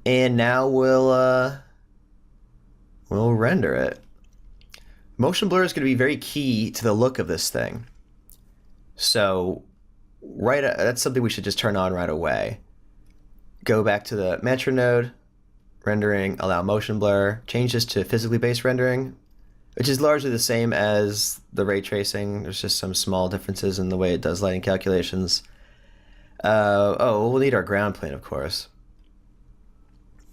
And now we'll render it. Motion blur is going to be very key to the look of this thing. So that's something we should just turn on right away. Go back to the Mantra node, rendering, allow motion blur, change this to physically based rendering, which is largely the same as the ray tracing. There's just some small differences in the way it does lighting calculations. We'll need our ground plane, of course.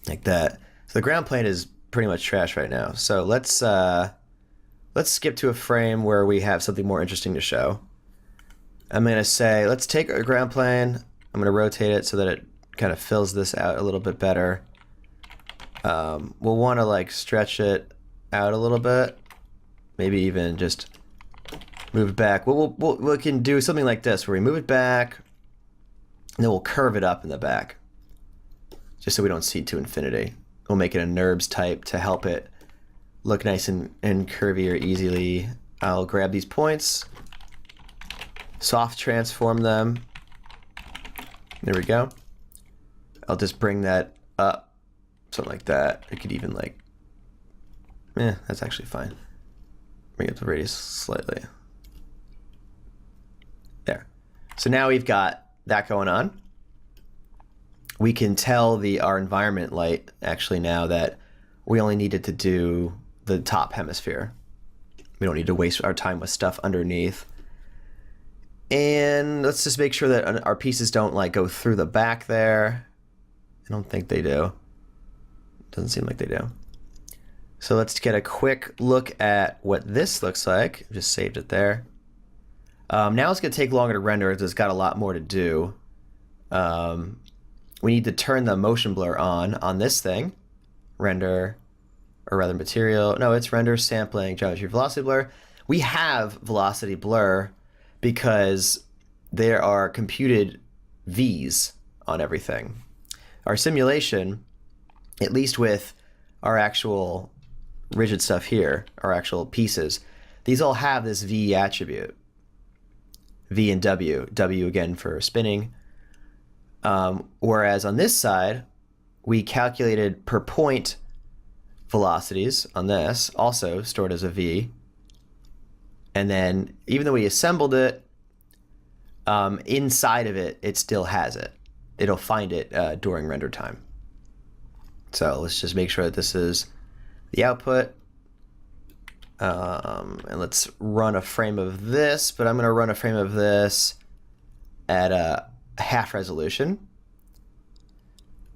Like that. So the ground plane is pretty much trash right now. So let's skip to a frame where we have something more interesting to show. I'm going to say, let's take our ground plane. I'm going to rotate it so that it kind of fills this out a little bit better. We'll want to like stretch it out a little bit. Maybe even just move it back. We can do something like this where we move it back and then we'll curve it up in the back just so we don't see to infinity. We'll make it a NURBS type to help it look nice and curvier easily. I'll grab these points, soft transform them. There we go. I'll just bring that up, something like that. It could even like, that's actually fine. Bring up the radius slightly. There. So now we've got that going on. We can tell our environment light actually now that we only needed to do the top hemisphere. We don't need to waste our time with stuff underneath. And let's just make sure that our pieces don't like go through the back there. I don't think they do. Doesn't seem like they do. So let's get a quick look at what this looks like. Just saved it there. Now it's going to take longer to render because it's got a lot more to do. We need to turn the motion blur on this thing. Render, or rather material. No, it's render, sampling, geometry, velocity blur. We have velocity blur because there are computed V's on everything. Our simulation, at least with our actual rigid stuff here, our actual pieces, these all have this V attribute. V and W. W again for spinning. Whereas on this side, we calculated per point velocities on this, also stored as a V. And then even though we assembled it, inside of it, it still has it. It'll find it during render time. So let's just make sure that this is the output. And let's run a frame of this, but I'm going to run a frame of this at a half resolution.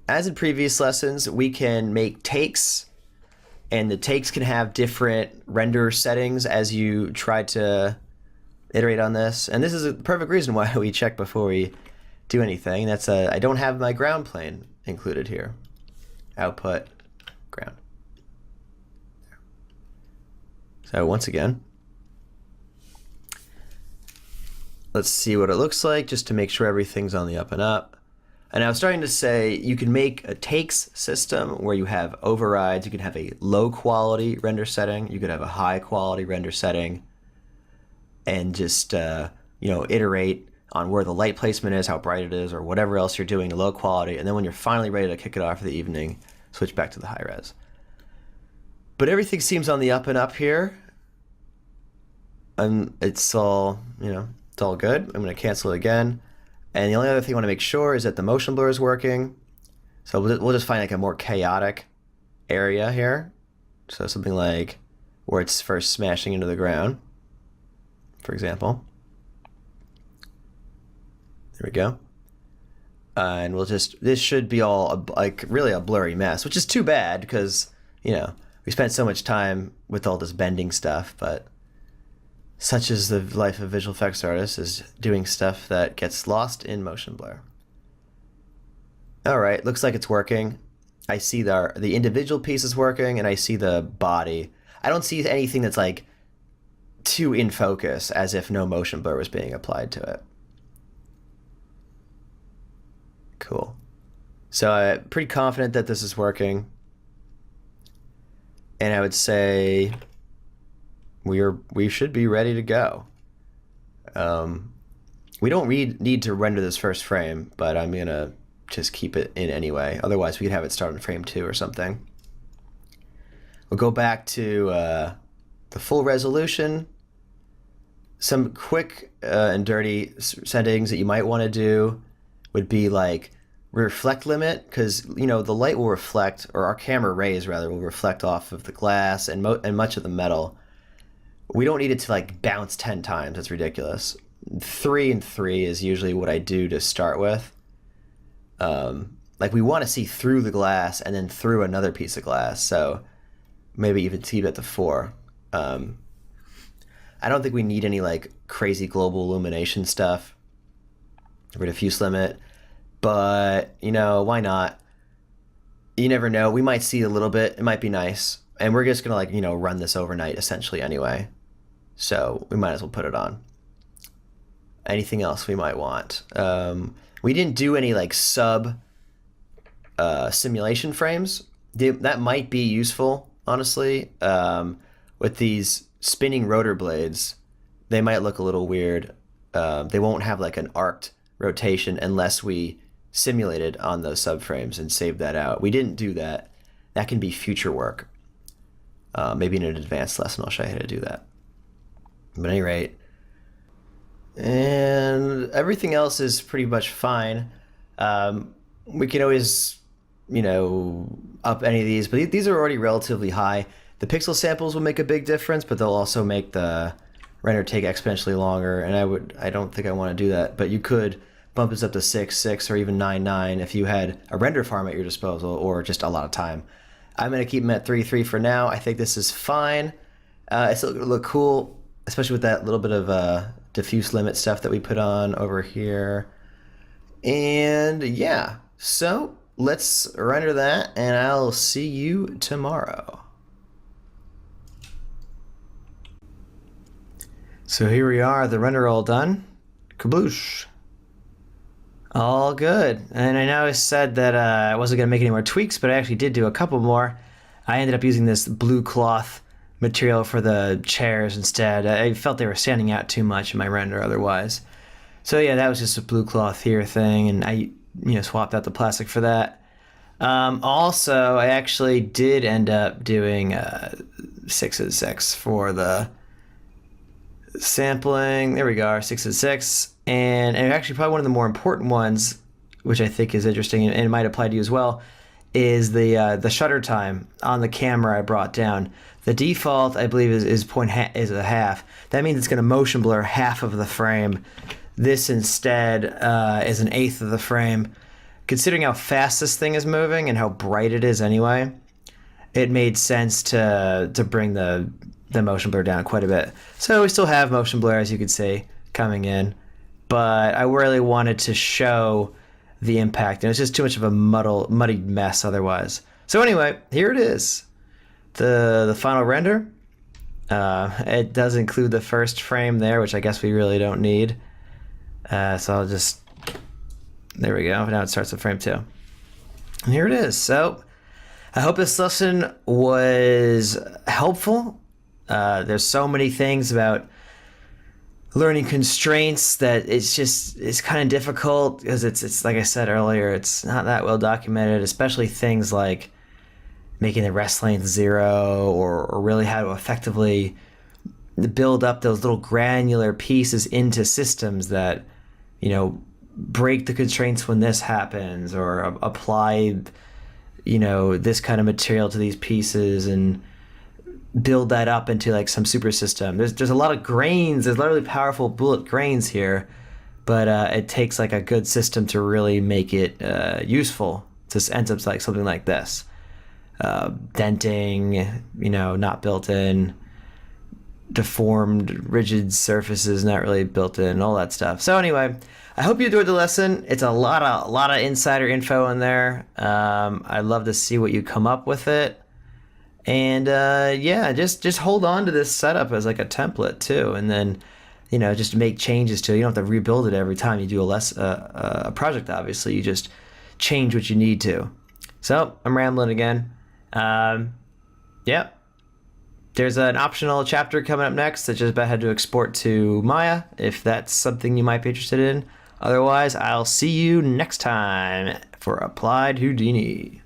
As in previous lessons, we can make takes, and the takes can have different render settings as you try to iterate on this. And this is a perfect reason why we check before we do anything. That's I don't have my ground plane included here. Output, ground. So once again, let's see what it looks like just to make sure everything's on the up and up. And I was starting to say you can make a takes system where you have overrides. You can have a low quality render setting. You could have a high quality render setting, and just iterate on where the light placement is, how bright it is, or whatever else you're doing to low quality. And then when you're finally ready to kick it off for the evening, switch back to the high res. But everything seems on the up and up here. And it's all, it's all good. I'm going to cancel it again. And the only other thing I want to make sure is that the motion blur is working. So we'll just find like a more chaotic area here. So something like where it's first smashing into the ground, for example. There we go. And this should be all really a blurry mess, which is too bad because, we spent so much time with all this bending stuff, but such is the life of visual effects artists, is doing stuff that gets lost in motion blur. All right, looks like it's working. I see the individual pieces working, and I see the body. I don't see anything that's like too in focus, as if no motion blur was being applied to it. Cool. So I'm pretty confident that this is working. And I would say we should be ready to go. We don't need to render this first frame, but I'm gonna just keep it in anyway. Otherwise, we could have it start in frame 2 or something. We'll go back to the full resolution. Some quick and dirty settings that you might want to do would be like reflect limit, because the light will reflect, or our camera rays rather will reflect off of the glass and much of the metal. We don't need it to like bounce 10 times. That's ridiculous. 3 and 3 is usually what I do to start with. Like we want to see through the glass and then through another piece of glass, so maybe even keep it to 4. I don't think we need any like crazy global illumination stuff for diffuse limit, but why not? You never know. We might see a little bit. It might be nice, and we're just gonna run this overnight essentially anyway, so we might as well put it on. Anything else we might want? We didn't do any like sub simulation frames. That might be useful, honestly. With these spinning rotor blades, they might look a little weird. They won't have like an arced rotation unless we simulated on those subframes and saved that out. We didn't do that. That can be future work. Maybe in an advanced lesson I'll show you how to do that. But at any rate, and everything else is pretty much fine. We can always, up any of these, but these are already relatively high. The pixel samples will make a big difference, but they'll also make the render take exponentially longer, and I don't think I want to do that. But you could bump this up to 6.6 or even 9.9 if you had a render farm at your disposal or just a lot of time. I'm going to keep them at 3.3 for now. I think this is fine. It's still going to look cool, especially with that little bit of diffuse limit stuff that we put on over here. And yeah, so let's render that, and I'll see you tomorrow. So here we are, the render all done. Kabloosh. All good. And I know I said that I wasn't going to make any more tweaks, but I actually did do a couple more. I ended up using this blue cloth material for the chairs instead. I felt they were standing out too much in my render otherwise. So yeah, that was just a blue cloth here thing, and I swapped out the plastic for that. Also, I actually did end up doing 6.6 for the sampling. There we go, 6.6, and actually probably one of the more important ones, which I think is interesting and it might apply to you as well, is the shutter time on the camera I brought down. The default, I believe, is a half. That means it's going to motion blur half of the frame. This instead is an eighth of the frame. Considering how fast this thing is moving and how bright it is anyway, it made sense to bring the motion blur down quite a bit. So we still have motion blur, as you can see, coming in, but I really wanted to show the impact, and it's just too much of a muddied mess otherwise. So anyway, here it is, the final render. It does include the first frame there, which I guess we really don't need. So I'll just, there we go. Now it starts at frame 2. And here it is. So I hope this lesson was helpful. There's so many things about learning constraints that it's kind of difficult because it's like I said earlier, it's not that well documented, especially things like making the rest length 0 or really how to effectively build up those little granular pieces into systems that, break the constraints when this happens, or apply, this kind of material to these pieces and build that up into like some super system. There's a lot of grains. There's literally powerful bullet grains here, but it takes like a good system to really make it useful. This ends up like something like this. Denting, not built in, deformed, rigid surfaces not really built in, all that stuff. So anyway, I hope you enjoyed the lesson. It's a lot of insider info in there. I'd love to see what you come up with it. And yeah, just hold on to this setup as like a template too, and then just make changes to it. You don't have to rebuild it every time you do a project. Obviously, you just change what you need to. So I'm rambling again. Yeah. There's an optional chapter coming up next that's just about how to export to Maya, if that's something you might be interested in. Otherwise, I'll see you next time for Applied Houdini.